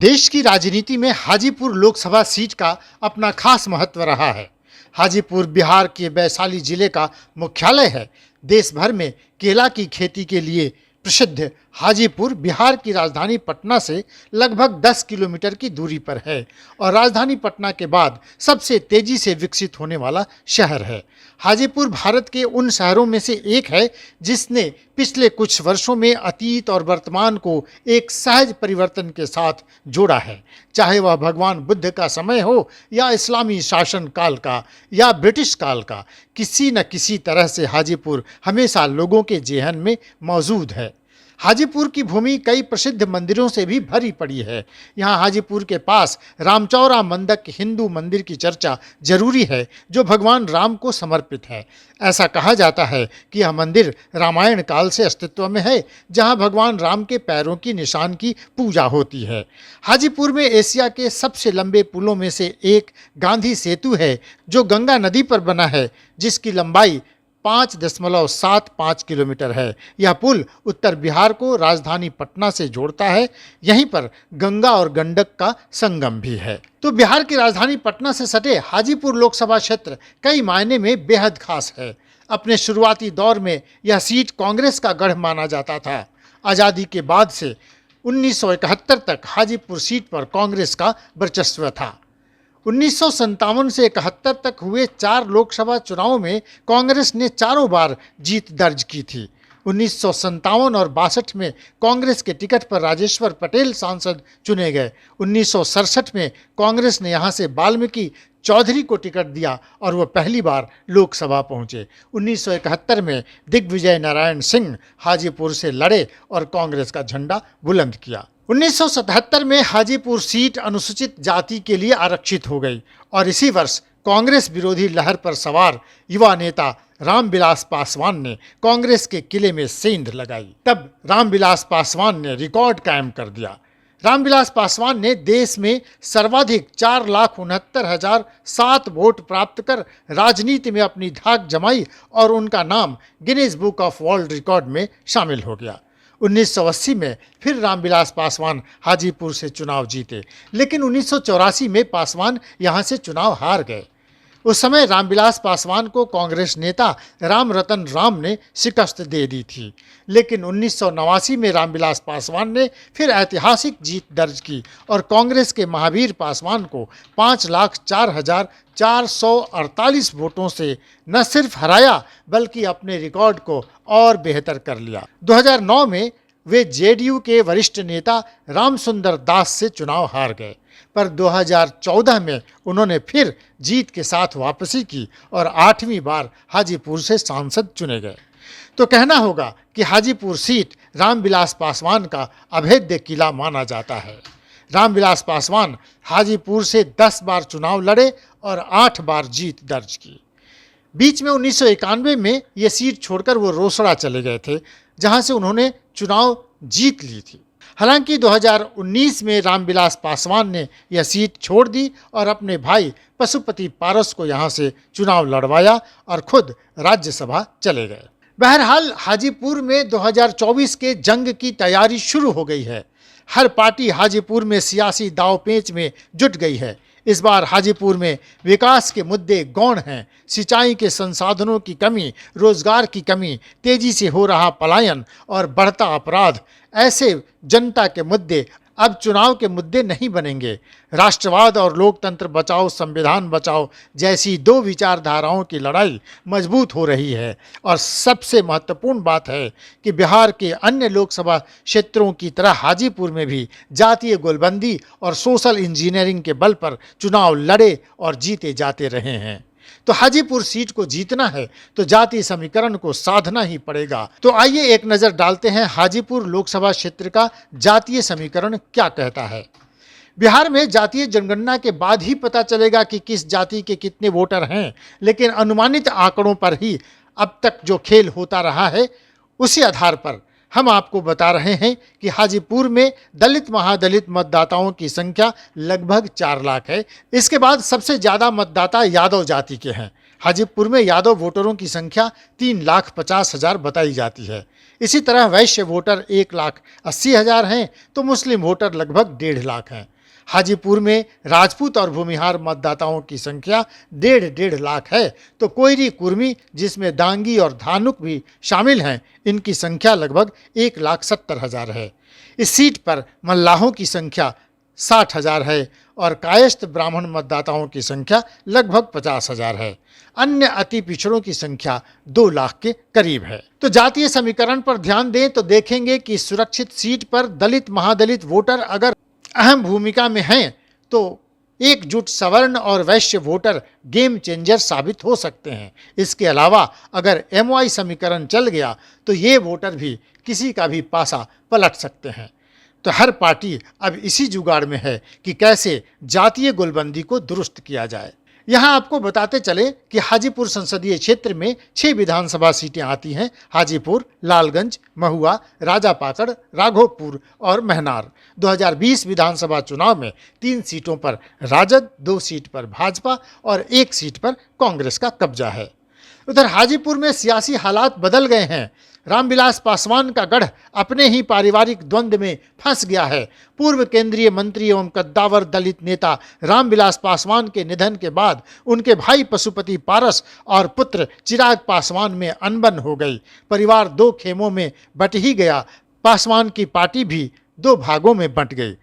देश की राजनीति में हाजीपुर लोकसभा सीट का अपना खास महत्व रहा है। हाजीपुर बिहार के वैशाली जिले का मुख्यालय है। देश भर में केला की खेती के लिए प्रसिद्ध हाजीपुर बिहार की राजधानी पटना से लगभग 10 किलोमीटर की दूरी पर है और राजधानी पटना के बाद सबसे तेजी से विकसित होने वाला शहर है। हाजीपुर भारत के उन शहरों में से एक है जिसने पिछले कुछ वर्षों में अतीत और वर्तमान को एक सहज परिवर्तन के साथ जोड़ा है। चाहे वह भगवान बुद्ध का समय हो या इस्लामी शासन काल का या ब्रिटिश काल का, किसी न किसी तरह से हाजीपुर हमेशा लोगों के जेहन में मौजूद है। हाजीपुर की भूमि कई प्रसिद्ध मंदिरों से भी भरी पड़ी है। यहाँ हाजीपुर के पास रामचौरा मंदक हिंदू मंदिर की चर्चा जरूरी है, जो भगवान राम को समर्पित है। ऐसा कहा जाता है कि यह मंदिर रामायण काल से अस्तित्व में है, जहाँ भगवान राम के पैरों की निशान की पूजा होती है। हाजीपुर में एशिया के सबसे लंबे पुलों में से एक गांधी सेतु है, जो गंगा नदी पर बना है, जिसकी लंबाई 5.75 किलोमीटर है। यह पुल उत्तर बिहार को राजधानी पटना से जोड़ता है। यहीं पर गंगा और गंडक का संगम भी है। तो बिहार की राजधानी पटना से सटे हाजीपुर लोकसभा क्षेत्र कई मायने में बेहद खास है। अपने शुरुआती दौर में यह सीट कांग्रेस का गढ़ माना जाता था। आज़ादी के बाद से 1971 तक हाजीपुर सीट पर कांग्रेस का वर्चस्व था। 1957 से 71 तक हुए 4 लोकसभा चुनावों में कांग्रेस ने चारों बार जीत दर्ज की थी। 1957 और 62 में कांग्रेस के टिकट पर राजेश्वर पटेल सांसद चुने गए। 1967 में कांग्रेस ने यहां से वाल्मीकि चौधरी को टिकट दिया और वह पहली बार लोकसभा पहुंचे। 1971 में दिग्विजय नारायण सिंह हाजीपुर से लड़े और कांग्रेस का झंडा बुलंद किया। 1977 में हाजीपुर सीट अनुसूचित जाति के लिए आरक्षित हो गई और इसी वर्ष कांग्रेस विरोधी लहर पर सवार युवा नेता रामविलास पासवान ने कांग्रेस के किले में सेंध लगाई। तब रामविलास पासवान ने रिकॉर्ड कायम कर दिया। रामविलास पासवान ने देश में सर्वाधिक 4,69,007 वोट प्राप्त कर राजनीति में अपनी धाक जमाई और उनका नाम Guinness book of world record में शामिल हो गया। 1980 में फिर रामविलास पासवान हाजीपुर से चुनाव जीते, लेकिन 1984 में पासवान यहां से चुनाव हार गए। उस समय रामविलास पासवान को कांग्रेस नेता राम रतन राम ने शिकस्त दे दी थी, लेकिन 1989 में रामविलास पासवान ने फिर ऐतिहासिक जीत दर्ज की और कांग्रेस के महावीर पासवान को 5,04,448 वोटों से न सिर्फ हराया बल्कि अपने रिकॉर्ड को और बेहतर कर लिया। 2009 में वे जेडीयू के वरिष्ठ नेता रामसुंदर दास से चुनाव हार गए, पर 2014 में उन्होंने फिर जीत के साथ वापसी की और 8वीं बार हाजीपुर से सांसद चुने गए। तो कहना होगा कि हाजीपुर सीट रामविलास पासवान का अभेद्य किला माना जाता है। रामविलास पासवान हाजीपुर से 10 बार चुनाव लड़े और 8 बार जीत दर्ज की। बीच में 1991 में ये सीट छोड़कर वो रोसड़ा चले गए थे, जहां से उन्होंने चुनाव जीत ली थी। हालांकि 2019 में रामविलास पासवान ने यह सीट छोड़ दी और अपने भाई पशुपति पारस को यहां से चुनाव लड़वाया और खुद राज्यसभा चले गए। बहरहाल हाजीपुर में 2024 के जंग की तैयारी शुरू हो गई है। हर पार्टी हाजीपुर में सियासी दांव-पेच में जुट गई है। इस बार हाजीपुर में विकास के मुद्दे गौण हैं। सिंचाई के संसाधनों की कमी, रोजगार की कमी, तेजी से हो रहा पलायन और बढ़ता अपराध ऐसे जनता के मुद्दे अब चुनाव के मुद्दे नहीं बनेंगे। राष्ट्रवाद और लोकतंत्र बचाओ संविधान बचाओ जैसी 2 विचारधाराओं की लड़ाई मजबूत हो रही है और सबसे महत्वपूर्ण बात है कि बिहार के अन्य लोकसभा क्षेत्रों की तरह हाजीपुर में भी जातीय गोलबंदी और सोशल इंजीनियरिंग के बल पर चुनाव लड़े और जीते जाते रहे हैं। तो हाजीपुर सीट को जीतना है तो जातीय समीकरण को साधना ही पड़ेगा। तो आइए एक नज़र डालते हैं हाजीपुर लोकसभा क्षेत्र का जातीय समीकरण क्या कहता है। बिहार में जातीय जनगणना के बाद ही पता चलेगा कि किस जाति के कितने वोटर हैं, लेकिन अनुमानित आंकड़ों पर ही अब तक जो खेल होता रहा है, उसी आधार पर हम आपको बता रहे हैं कि हाजीपुर में दलित महादलित मतदाताओं की संख्या लगभग 4 लाख है। इसके बाद सबसे ज़्यादा मतदाता यादव जाति के हैं। हाजीपुर में यादव वोटरों की संख्या 3,50,000 बताई जाती है। इसी तरह वैश्य वोटर 1,80,000 हैं तो मुस्लिम वोटर लगभग 1.5 लाख हैं। हाजीपुर में राजपूत और भूमिहार मतदाताओं की संख्या 1.5 लाख है तो कोयरी कुर्मी, जिसमें दांगी और धानुक भी शामिल हैं, इनकी संख्या लगभग 1,70,000 है। इस सीट पर मल्लाहों की संख्या 60,000 है और कायस्थ ब्राह्मण मतदाताओं की संख्या लगभग 50,000 है। अन्य अति पिछड़ों की संख्या 2 लाख के करीब है। तो जातीय समीकरण पर ध्यान दें तो देखेंगे कि सुरक्षित सीट पर दलित महादलित वोटर अगर अहम भूमिका में हैं तो एकजुट सवर्ण और वैश्य वोटर गेम चेंजर साबित हो सकते हैं। इसके अलावा अगर MY समीकरण चल गया तो ये वोटर भी किसी का भी पासा पलट सकते हैं। तो हर पार्टी अब इसी जुगाड़ में है कि कैसे जातीय गोलबंदी को दुरुस्त किया जाए। यहाँ आपको बताते चले कि हाजीपुर संसदीय क्षेत्र में 6 विधानसभा सीटें आती हैं। हाजीपुर, लालगंज, महुआ, राजापाकड़, राघोपुर और महनार। 2020 विधानसभा चुनाव में 3 सीटों पर राजद, 2 सीट पर भाजपा और 1 सीट पर कांग्रेस का कब्जा है। उधर हाजीपुर में सियासी हालात बदल गए हैं। रामविलास पासवान का गढ़ अपने ही पारिवारिक द्वंद्व में फंस गया है। पूर्व केंद्रीय मंत्री एवं कद्दावर दलित नेता रामविलास पासवान के निधन के बाद उनके भाई पशुपति पारस और पुत्र चिराग पासवान में अनबन हो गई। परिवार 2 खेमों में बट ही गया। पासवान की पार्टी भी 2 भागों में बंट गई।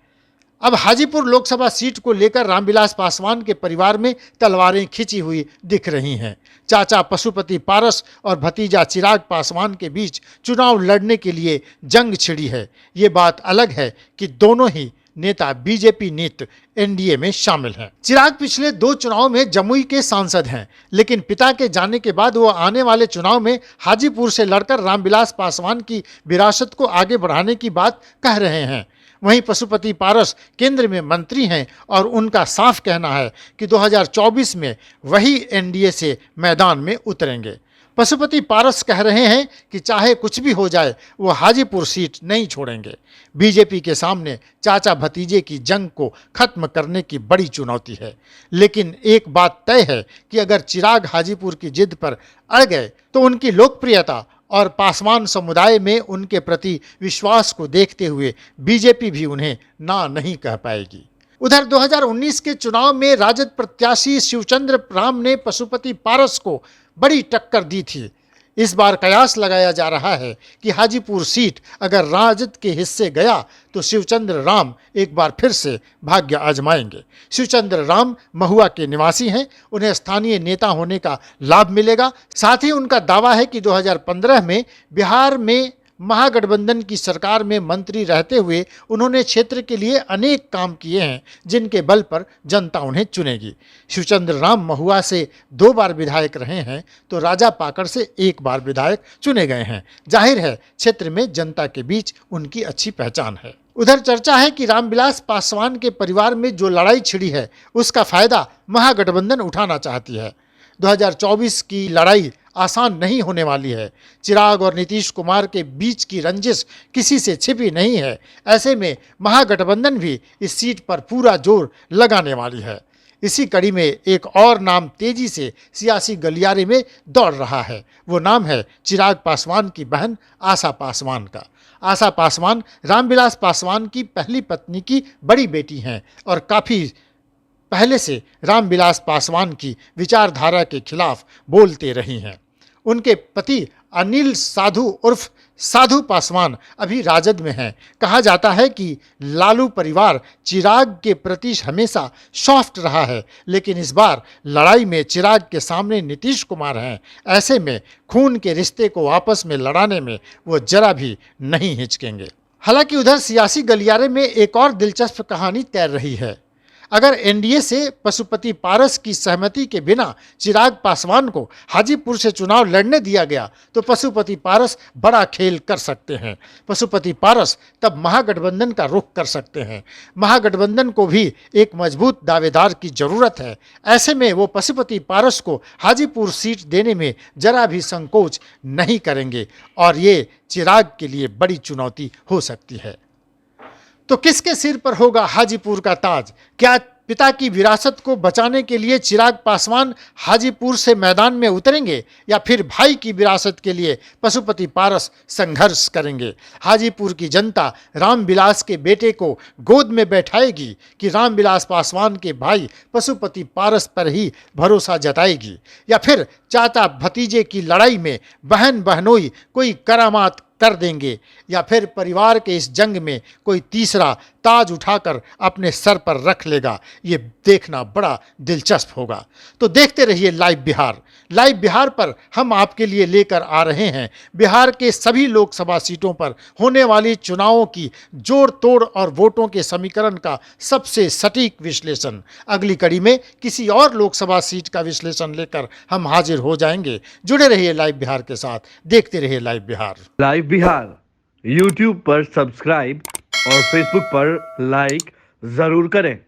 अब हाजीपुर लोकसभा सीट को लेकर रामविलास पासवान के परिवार में तलवारें खिंची हुई दिख रही हैं। चाचा पशुपति पारस और भतीजा चिराग पासवान के बीच चुनाव लड़ने के लिए जंग छिड़ी है। ये बात अलग है कि दोनों ही नेता बीजेपी नीत NDA में शामिल हैं। चिराग पिछले 2 चुनाव में जमुई के सांसद हैं, लेकिन पिता के जाने के बाद वो आने वाले चुनाव में हाजीपुर से लड़कर रामविलास पासवान की विरासत को आगे बढ़ाने की बात कह रहे हैं। वहीं पशुपति पारस केंद्र में मंत्री हैं और उनका साफ कहना है कि 2024 में वही NDA से मैदान में उतरेंगे। पशुपति पारस कह रहे हैं कि चाहे कुछ भी हो जाए वो हाजीपुर सीट नहीं छोड़ेंगे। बीजेपी के सामने चाचा भतीजे की जंग को खत्म करने की बड़ी चुनौती है, लेकिन एक बात तय है कि अगर चिराग हाजीपुर की जिद पर अड़ गए तो उनकी लोकप्रियता और पासवान समुदाय में उनके प्रति विश्वास को देखते हुए बीजेपी भी उन्हें ना नहीं कह पाएगी। उधर 2019 के चुनाव में राजद प्रत्याशी शिवचंद्र राम ने पशुपति पारस को बड़ी टक्कर दी थी। इस बार कयास लगाया जा रहा है कि हाजीपुर सीट अगर राजद के हिस्से गया तो शिवचंद्र राम एक बार फिर से भाग्य आजमाएंगे। शिवचंद्र राम महुआ के निवासी हैं, उन्हें स्थानीय नेता होने का लाभ मिलेगा। साथ ही उनका दावा है कि 2015 में बिहार में महागठबंधन की सरकार में मंत्री रहते हुए उन्होंने क्षेत्र के लिए अनेक काम किए हैं, जिनके बल पर जनता उन्हें चुनेगी। शिवचंद्र राम महुआ से 2 बार विधायक रहे हैं तो राजापाकड़ से 1 बार विधायक चुने गए हैं। जाहिर है क्षेत्र में जनता के बीच उनकी अच्छी पहचान है। उधर चर्चा है कि रामविलास पासवान के परिवार में जो लड़ाई छिड़ी है उसका फायदा महागठबंधन उठाना चाहती है। 2024 की लड़ाई आसान नहीं होने वाली है। चिराग और नीतीश कुमार के बीच की रंजिश किसी से छिपी नहीं है। ऐसे में महागठबंधन भी इस सीट पर पूरा जोर लगाने वाली है। इसी कड़ी में एक और नाम तेजी से सियासी गलियारे में दौड़ रहा है। वो नाम है चिराग पासवान की बहन आशा पासवान का। आशा पासवान रामविलास पासवान की पहली पत्नी की बड़ी बेटी हैं और काफ़ी पहले से रामविलास पासवान की विचारधारा के खिलाफ बोलते रही हैं। उनके पति अनिल साधु उर्फ साधु पासवान अभी राजद में हैं। कहा जाता है कि लालू परिवार चिराग के प्रति हमेशा सॉफ्ट रहा है, लेकिन इस बार लड़ाई में चिराग के सामने नीतीश कुमार हैं। ऐसे में खून के रिश्ते को आपस में लड़ाने में वो जरा भी नहीं हिचकेंगे। हालांकि उधर सियासी गलियारे में एक और दिलचस्प कहानी तैर रही है। अगर NDA से पशुपति पारस की सहमति के बिना चिराग पासवान को हाजीपुर से चुनाव लड़ने दिया गया तो पशुपति पारस बड़ा खेल कर सकते हैं। पशुपति पारस तब महागठबंधन का रुख कर सकते हैं। महागठबंधन को भी एक मजबूत दावेदार की जरूरत है। ऐसे में वो पशुपति पारस को हाजीपुर सीट देने में जरा भी संकोच नहीं करेंगे और ये चिराग के लिए बड़ी चुनौती हो सकती है। तो किसके सिर पर होगा हाजीपुर का ताज? क्या पिता की विरासत को बचाने के लिए चिराग पासवान हाजीपुर से मैदान में उतरेंगे या फिर भाई की विरासत के लिए पशुपति पारस संघर्ष करेंगे? हाजीपुर की जनता रामविलास के बेटे को गोद में बैठाएगी कि रामविलास पासवान के भाई पशुपति पारस पर ही भरोसा जताएगी, या फिर चाचा भतीजे की लड़ाई में बहन बहनोई कोई करामात कर देंगे, या फिर परिवार के इस जंग में कोई तीसरा ताज उठाकर अपने सर पर रख लेगा? ये देखना बड़ा दिलचस्प होगा। तो देखते रहिए लाइव बिहार। लाइव बिहार पर हम आपके लिए लेकर आ रहे हैं बिहार के सभी लोकसभा सीटों पर होने वाली चुनावों की जोड़ तोड़ और वोटों के समीकरण का सबसे सटीक विश्लेषण। अगली कड़ी में किसी और लोकसभा सीट का विश्लेषण लेकर हम हाजिर हो जाएंगे। जुड़े रहिए लाइव बिहार के साथ, देखते रहिए live Bihar. Live Bihar YouTube पर सब्सक्राइब और फेसबुक पर लाइक जरूर करें।